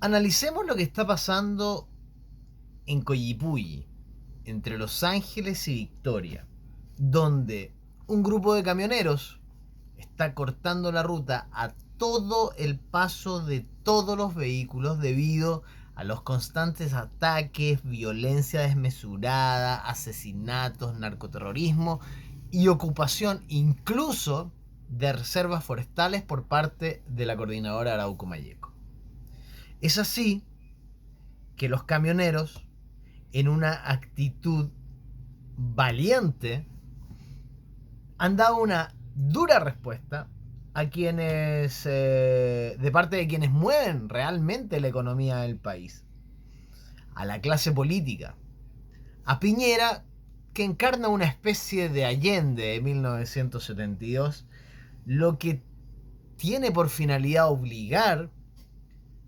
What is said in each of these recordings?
Analicemos lo que está pasando en Collipulli, entre Los Ángeles y Victoria, donde un grupo de camioneros está cortando la ruta a todo el paso de todos los vehículos debido a los constantes ataques, violencia desmesurada, asesinatos, narcoterrorismo y ocupación incluso de reservas forestales por parte de la coordinadora Arauco-Mayeco. Es así que los camioneros, en una actitud valiente, han dado una dura respuesta a quienes, de parte de quienes mueven realmente la economía del país, a la clase política, a Piñera, que encarna una especie de Allende de 1972, lo que tiene por finalidad obligar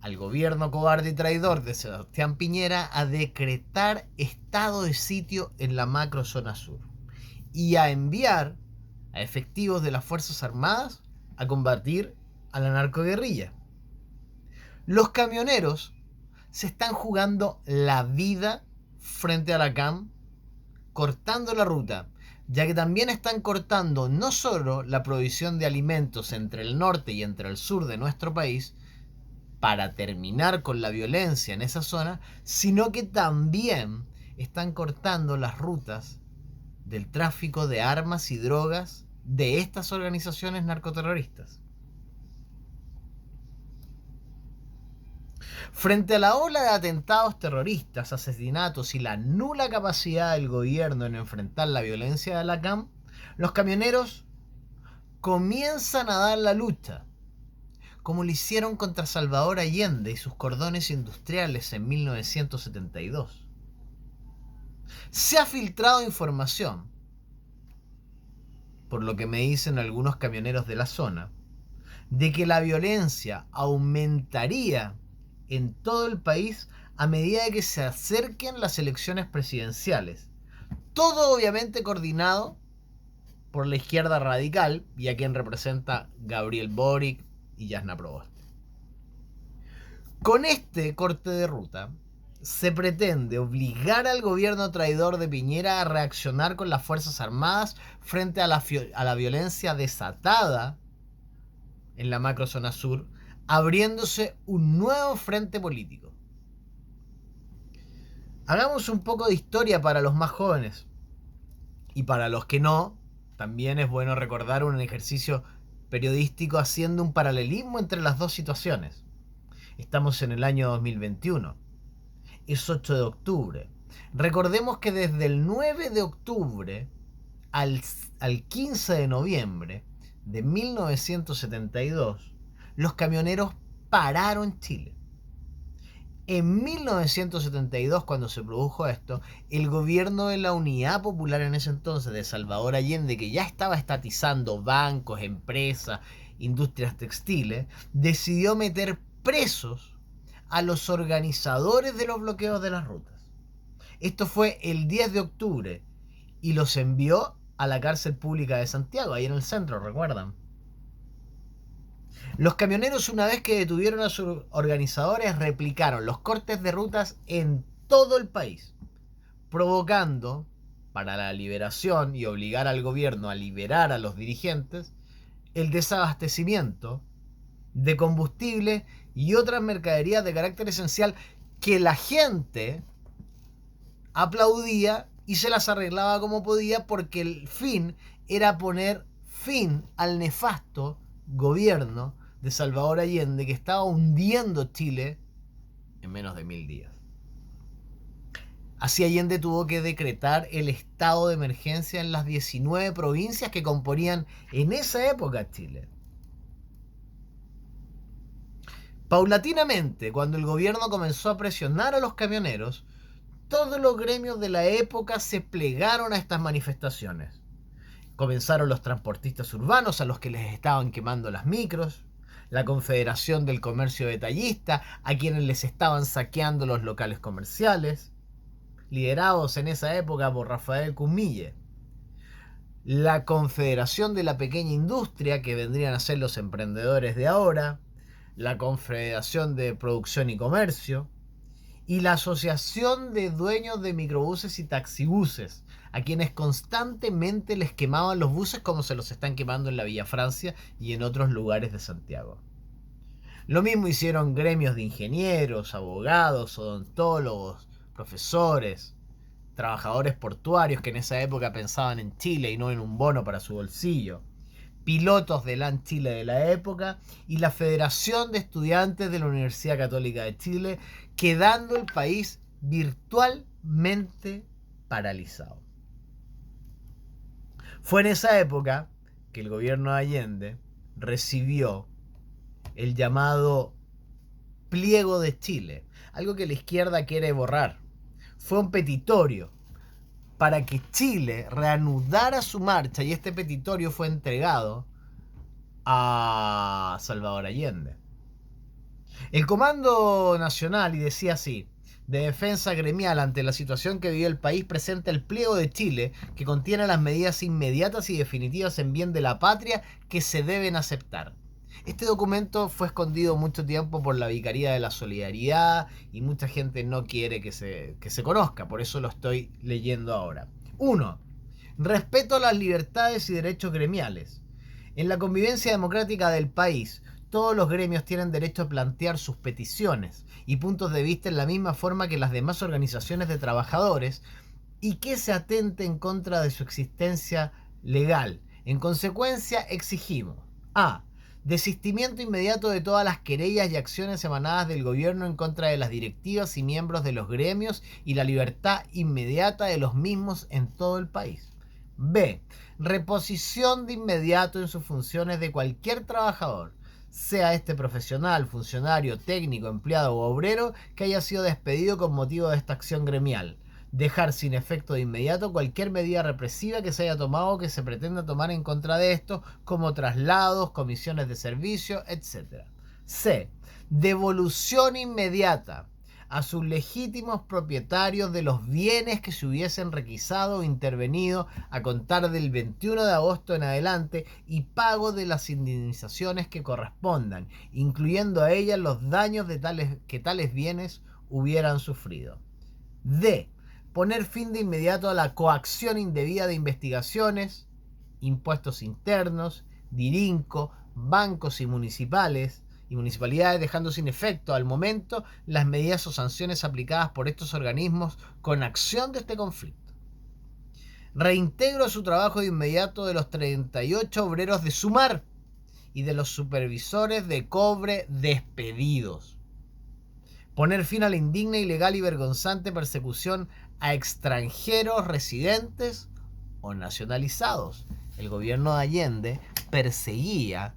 al gobierno cobarde y traidor de Sebastián Piñera a decretar estado de sitio en la macrozona sur y a enviar a efectivos de las Fuerzas Armadas a combatir a la narcoguerrilla. Los camioneros se están jugando la vida frente a la CAM, cortando la ruta, ya que también están cortando no solo la provisión de alimentos entre el norte y entre el sur de nuestro país, para terminar con la violencia en esa zona, sino que también están cortando las rutas del tráfico de armas y drogas de estas organizaciones narcoterroristas. Frente a la ola de atentados terroristas, asesinatos y la nula capacidad del gobierno en enfrentar la violencia de la CAM, los camioneros comienzan a dar la lucha, como lo hicieron contra Salvador Allende y sus cordones industriales en 1972. Se ha filtrado información, por lo que me dicen algunos camioneros de la zona, de que la violencia aumentaría en todo el país a medida que se acerquen las elecciones presidenciales. Todo obviamente coordinado por la izquierda radical y a quien representa Gabriel Boric y Jasna Proboste. Con este corte de ruta se pretende obligar al gobierno traidor de Piñera a reaccionar con las Fuerzas Armadas frente a la violencia desatada en la macrozona sur, abriéndose un nuevo frente político. Hagamos un poco de historia para los más jóvenes, y para los que no, también es bueno recordar un ejercicio periodístico haciendo un paralelismo entre las dos situaciones. Estamos en el año 2021. Es 8 de octubre. Recordemos que desde el 9 de octubre al 15 de noviembre de 1972, los camioneros pararon Chile. En 1972, cuando se produjo esto, el gobierno de la Unidad Popular en ese entonces, de Salvador Allende, que ya estaba estatizando bancos, empresas, industrias textiles, decidió meter presos a los organizadores de los bloqueos de las rutas. Esto fue el 10 de octubre y los envió a la cárcel pública de Santiago, ahí en el centro, ¿recuerdan? Los camioneros, una vez que detuvieron a sus organizadores, replicaron los cortes de rutas en todo el país, provocando, para la liberación y obligar al gobierno a liberar a los dirigentes, el desabastecimiento de combustible y otras mercaderías de carácter esencial que la gente aplaudía y se las arreglaba como podía, porque el fin era poner fin al nefasto gobierno de Salvador Allende, que estaba hundiendo Chile en menos de 1000 días. Así Allende tuvo que decretar el estado de emergencia en las 19 provincias que componían en esa época Chile. Paulatinamente, cuando el gobierno comenzó a presionar a los camioneros, todos los gremios de la época se plegaron a estas manifestaciones. Comenzaron los transportistas urbanos, a los que les estaban quemando las micros, la Confederación del Comercio Detallista, a quienes les estaban saqueando los locales comerciales, liderados en esa época por Rafael Cumille, la Confederación de la Pequeña Industria, que vendrían a ser los emprendedores de ahora, la Confederación de Producción y Comercio y la Asociación de Dueños de Microbuses y Taxibuses, a quienes constantemente les quemaban los buses como se los están quemando en la Villa Francia y en otros lugares de Santiago. Lo mismo hicieron gremios de ingenieros, abogados, odontólogos, profesores, trabajadores portuarios que en esa época pensaban en Chile y no en un bono para su bolsillo, pilotos de LAN Chile de la época y la Federación de Estudiantes de la Universidad Católica de Chile, quedando el país virtualmente paralizado. Fue en esa época que el gobierno de Allende recibió el llamado Pliego de Chile, algo que la izquierda quiere borrar. Fue un petitorio para que Chile reanudara su marcha y este petitorio fue entregado a Salvador Allende. El Comando Nacional, y decía así, de defensa gremial ante la situación que vive el país, presenta el Pliego de Chile, que contiene las medidas inmediatas y definitivas en bien de la patria que se deben aceptar. Este documento fue escondido mucho tiempo por la Vicaría de la Solidaridad y mucha gente no quiere que se conozca, por eso lo estoy leyendo ahora. 1. Respeto a las libertades y derechos gremiales. En la convivencia democrática del país, todos los gremios tienen derecho a plantear sus peticiones y puntos de vista en la misma forma que las demás organizaciones de trabajadores y que se atente en contra de su existencia legal. En consecuencia, exigimos a. Desistimiento inmediato de todas las querellas y acciones emanadas del gobierno en contra de las directivas y miembros de los gremios y la libertad inmediata de los mismos en todo el país. B. Reposición de inmediato en sus funciones de cualquier trabajador, sea este profesional, funcionario, técnico, empleado o obrero, que haya sido despedido con motivo de esta acción gremial. Dejar sin efecto de inmediato cualquier medida represiva que se haya tomado o que se pretenda tomar en contra de esto, como traslados, comisiones de servicio, etc. C. Devolución inmediata a sus legítimos propietarios de los bienes que se hubiesen requisado o intervenido a contar del 21 de agosto en adelante y pago de las indemnizaciones que correspondan, incluyendo a ellas los daños que tales bienes hubieran sufrido. D. Poner fin de inmediato a la coacción indebida de investigaciones, impuestos internos, DIRINCO, bancos y municipalidades, dejando sin efecto al momento las medidas o sanciones aplicadas por estos organismos con acción de este conflicto. Reintegro a su trabajo de inmediato de los 38 obreros de Sumar y de los supervisores de cobre despedidos. Poner fin a la indigna, ilegal y vergonzante persecución a extranjeros residentes o nacionalizados. El gobierno de Allende perseguía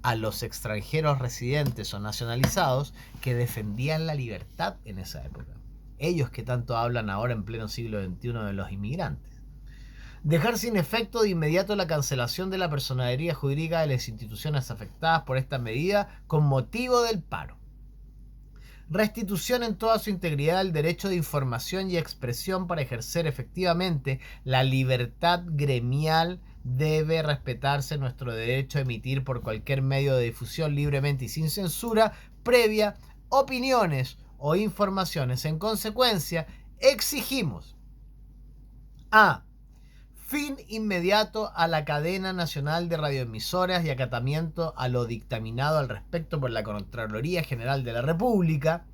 a los extranjeros residentes o nacionalizados que defendían la libertad en esa época. Ellos que tanto hablan ahora en pleno siglo XXI de los inmigrantes. Dejar sin efecto de inmediato la cancelación de la personería jurídica de las instituciones afectadas por esta medida con motivo del paro. Restitución en toda su integridad del derecho de información y expresión para ejercer efectivamente la libertad gremial. Debe respetarse nuestro derecho a emitir por cualquier medio de difusión libremente y sin censura previa opiniones o informaciones. En consecuencia, exigimos a. Fin inmediato a la cadena nacional de radioemisoras y acatamiento a lo dictaminado al respecto por la Contraloría General de la República,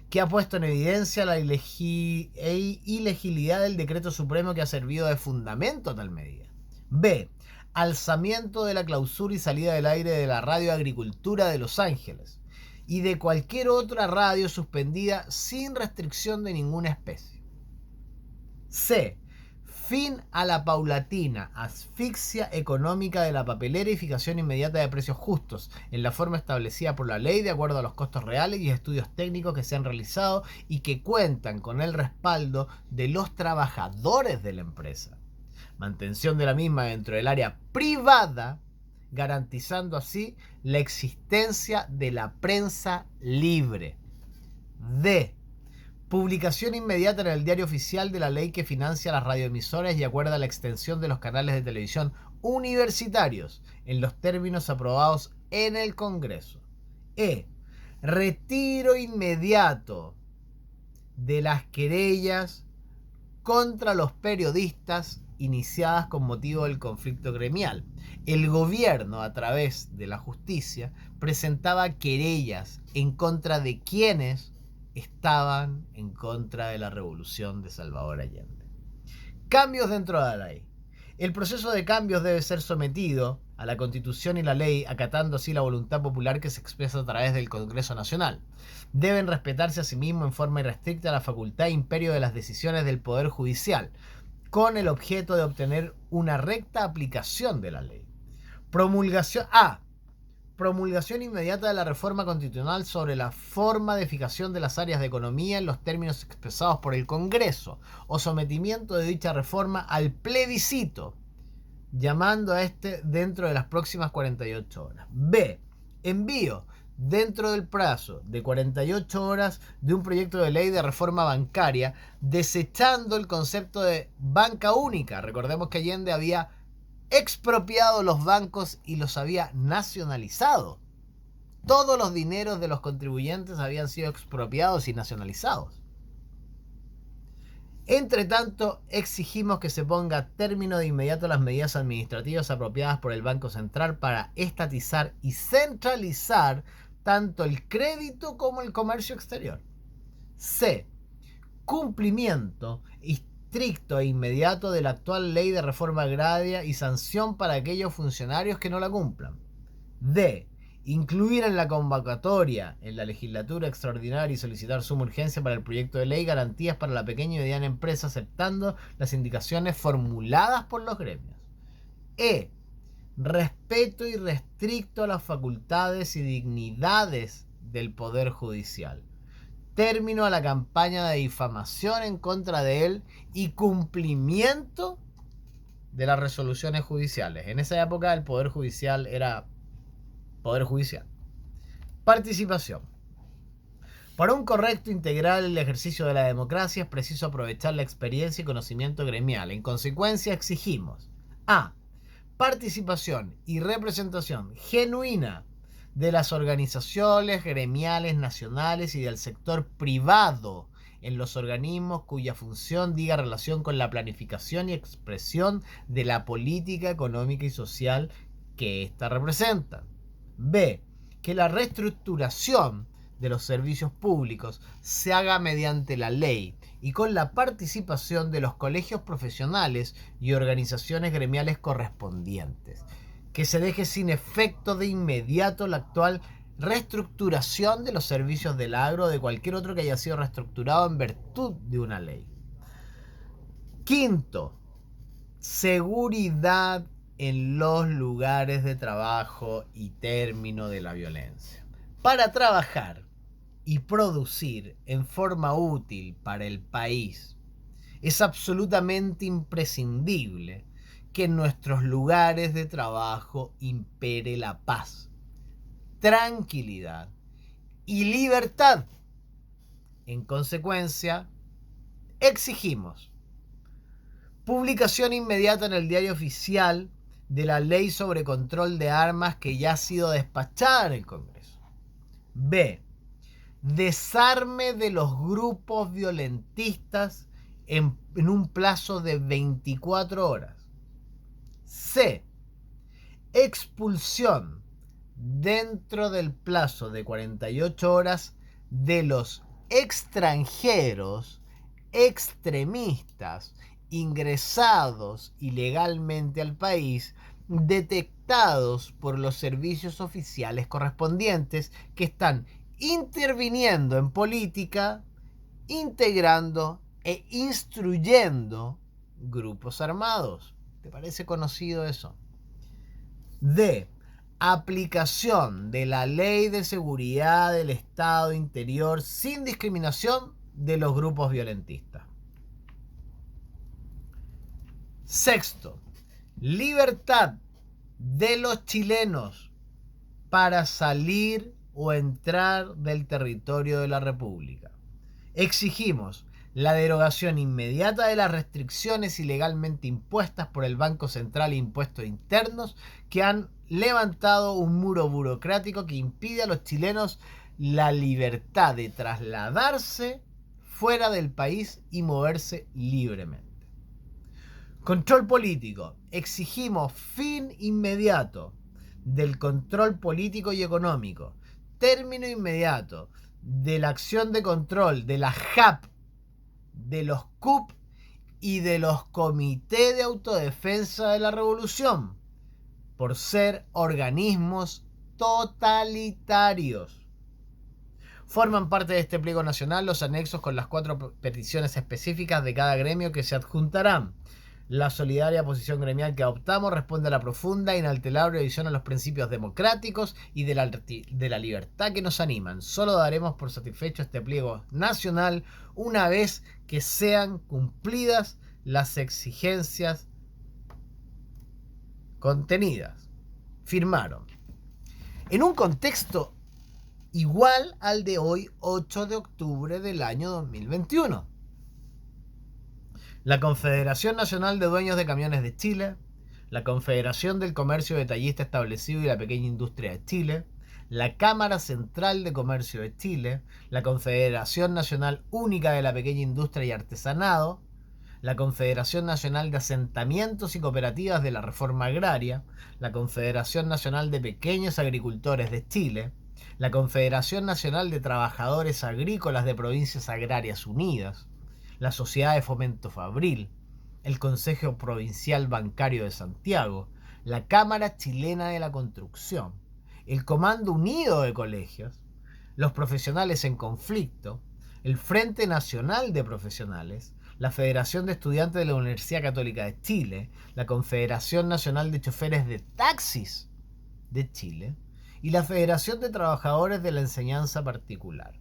que ha puesto en evidencia la ilegibilidad del decreto supremo que ha servido de fundamento a tal medida. B. Alzamiento de la clausura y salida del aire de la Radio Agricultura de Los Ángeles y de cualquier otra radio suspendida sin restricción de ninguna especie. C. Fin a la paulatina asfixia económica de la papelera y fijación inmediata de precios justos en la forma establecida por la ley de acuerdo a los costos reales y estudios técnicos que se han realizado y que cuentan con el respaldo de los trabajadores de la empresa. Mantención de la misma dentro del área privada, garantizando así la existencia de la prensa libre. D. Publicación inmediata en el diario oficial de la ley que financia las radioemisoras y acuerda la extensión de los canales de televisión universitarios en los términos aprobados en el Congreso. E. retiro inmediato de las querellas contra los periodistas iniciadas con motivo del conflicto gremial. El gobierno, a través de la justicia, presentaba querellas en contra de quienes estaban en contra de la revolución de Salvador Allende. Cambios dentro de la ley. El proceso de cambios debe ser sometido a la Constitución y la ley, acatando así la voluntad popular que se expresa a través del Congreso Nacional. Deben respetarse asimismo en forma irrestricta la facultad e imperio de las decisiones del Poder Judicial, con el objeto de obtener una recta aplicación de la ley. Promulgación inmediata de la reforma constitucional sobre la forma de fijación de las áreas de economía en los términos expresados por el Congreso, o sometimiento de dicha reforma al plebiscito, llamando a este dentro de las próximas 48 horas. B. Envío dentro del plazo de 48 horas de un proyecto de ley de reforma bancaria, desechando el concepto de banca única. Recordemos que Allende había expropiado los bancos y los había nacionalizado. Todos los dineros de los contribuyentes habían sido expropiados y nacionalizados. Entre tanto, exigimos que se ponga término de inmediato a las medidas administrativas apropiadas por el Banco Central para estatizar y centralizar tanto el crédito como el comercio exterior. C. Cumplimiento estricto e inmediato de la actual ley de reforma agraria y sanción para aquellos funcionarios que no la cumplan. D. Incluir en la convocatoria en la legislatura extraordinaria y solicitar suma urgencia para el proyecto de ley garantías para la pequeña y mediana empresa, aceptando las indicaciones formuladas por los gremios. E. Respeto irrestricto a las facultades y dignidades del Poder Judicial. Término a la campaña de difamación en contra de él y cumplimiento de las resoluciones judiciales. En esa época el Poder Judicial era Poder Judicial. Participación. Para un correcto integral ejercicio de la democracia es preciso aprovechar la experiencia y conocimiento gremial. En consecuencia, exigimos a. Participación y representación genuina de las organizaciones gremiales nacionales y del sector privado en los organismos cuya función diga relación con la planificación y expresión de la política económica y social que ésta representa. B. Que la reestructuración de los servicios públicos se haga mediante la ley y con la participación de los colegios profesionales y organizaciones gremiales correspondientes. Que se deje sin efecto de inmediato la actual reestructuración de los servicios del agro o de cualquier otro que haya sido reestructurado en virtud de una ley. Quinto, seguridad en los lugares de trabajo y término de la violencia. Para trabajar y producir en forma útil para el país, es absolutamente imprescindible que en nuestros lugares de trabajo impere la paz, tranquilidad y libertad. En consecuencia, exigimos publicación inmediata en el Diario Oficial de la Ley sobre Control de Armas que ya ha sido despachada en el Congreso. B. Desarme de los grupos violentistas en un plazo de 24 horas. C. Expulsión dentro del plazo de 48 horas de los extranjeros extremistas ingresados ilegalmente al país, detectados por los servicios oficiales correspondientes que están interviniendo en política, integrando e instruyendo grupos armados. ¿Te parece conocido eso? D. Aplicación de la Ley de Seguridad del Estado Interior sin discriminación de los grupos violentistas. Sexto, libertad de los chilenos para salir o entrar del territorio de la República. Exigimos la derogación inmediata de las restricciones ilegalmente impuestas por el Banco Central e impuestos internos que han levantado un muro burocrático que impide a los chilenos la libertad de trasladarse fuera del país y moverse libremente. Control político. Exigimos fin inmediato del control político y económico. Término inmediato de la acción de control de la JAP, de los CUP y de los Comités de Autodefensa de la Revolución, por ser organismos totalitarios. Forman parte de este pliego nacional los anexos con las 4 peticiones específicas de cada gremio que se adjuntarán. La solidaria posición gremial que adoptamos responde a la profunda e inalterable visión a los principios democráticos y de la libertad que nos animan. Solo daremos por satisfecho este pliego nacional una vez que sean cumplidas las exigencias contenidas. Firmaron. En un contexto igual al de hoy, 8 de octubre del año 2021. La Confederación Nacional de Dueños de Camiones de Chile, la Confederación del Comercio Detallista Establecido y la Pequeña Industria de Chile, la Cámara Central de Comercio de Chile, la Confederación Nacional Única de la Pequeña Industria y Artesanado, la Confederación Nacional de Asentamientos y Cooperativas de la Reforma Agraria, la Confederación Nacional de Pequeños Agricultores de Chile, la Confederación Nacional de Trabajadores Agrícolas de Provincias Agrarias Unidas, la Sociedad de Fomento Fabril, el Consejo Provincial Bancario de Santiago, la Cámara Chilena de la Construcción, el Comando Unido de Colegios, los Profesionales en Conflicto, el Frente Nacional de Profesionales, la Federación de Estudiantes de la Universidad Católica de Chile, la Confederación Nacional de Choferes de Taxis de Chile y la Federación de Trabajadores de la Enseñanza Particular.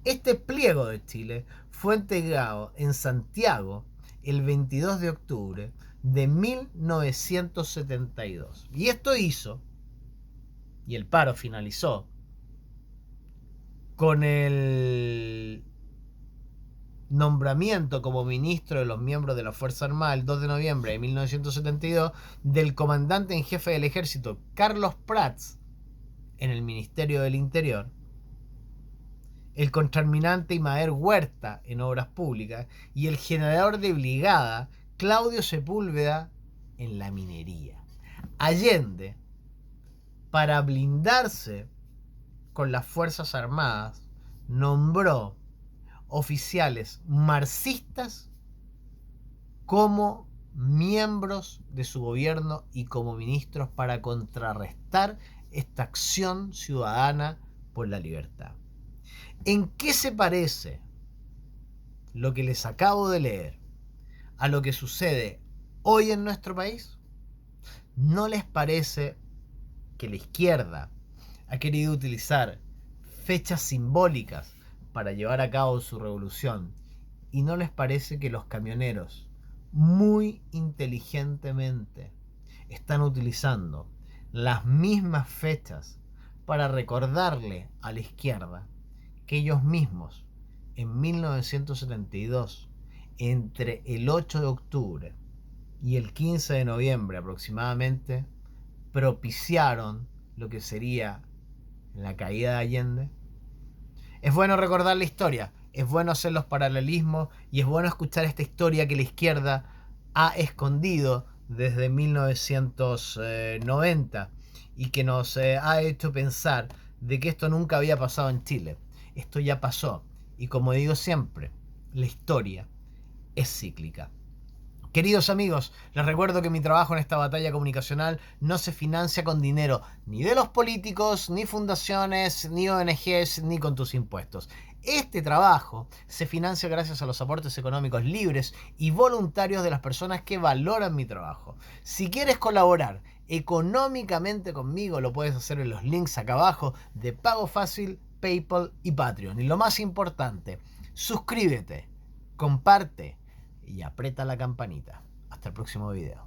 Este pliego de Chile fue entregado en Santiago el 22 de octubre de 1972. Y esto hizo, y el paro finalizó, con el nombramiento como ministro de los miembros de la Fuerza Armada el 2 de noviembre de 1972 del comandante en jefe del ejército Carlos Prats en el Ministerio del Interior, el contraalmirante Imaer Huerta en Obras Públicas y el generador de brigada Claudio Sepúlveda en la minería. Allende, para blindarse con las Fuerzas Armadas, nombró oficiales marxistas como miembros de su gobierno y como ministros para contrarrestar esta acción ciudadana por la libertad. ¿En qué se parece lo que les acabo de leer a lo que sucede hoy en nuestro país? ¿No les parece que la izquierda ha querido utilizar fechas simbólicas para llevar a cabo su revolución? ¿Y no les parece que los camioneros muy inteligentemente están utilizando las mismas fechas para recordarle a la izquierda que ellos mismos en 1972, entre el 8 de octubre y el 15 de noviembre aproximadamente, propiciaron lo que sería la caída de Allende? Es bueno recordar la historia, es bueno hacer los paralelismos y es bueno escuchar esta historia que la izquierda ha escondido desde 1990 y que nos ha hecho pensar de que esto nunca había pasado en Chile. Esto ya pasó y, como digo siempre, la historia es cíclica. Queridos amigos, les recuerdo que mi trabajo en esta batalla comunicacional no se financia con dinero ni de los políticos, ni fundaciones, ni ONGs, ni con tus impuestos. Este trabajo se financia gracias a los aportes económicos libres y voluntarios de las personas que valoran mi trabajo. Si quieres colaborar económicamente conmigo, lo puedes hacer en los links acá abajo de Pago Fácil, PayPal y Patreon. Y lo más importante, suscríbete, comparte y aprieta la campanita. Hasta el próximo video.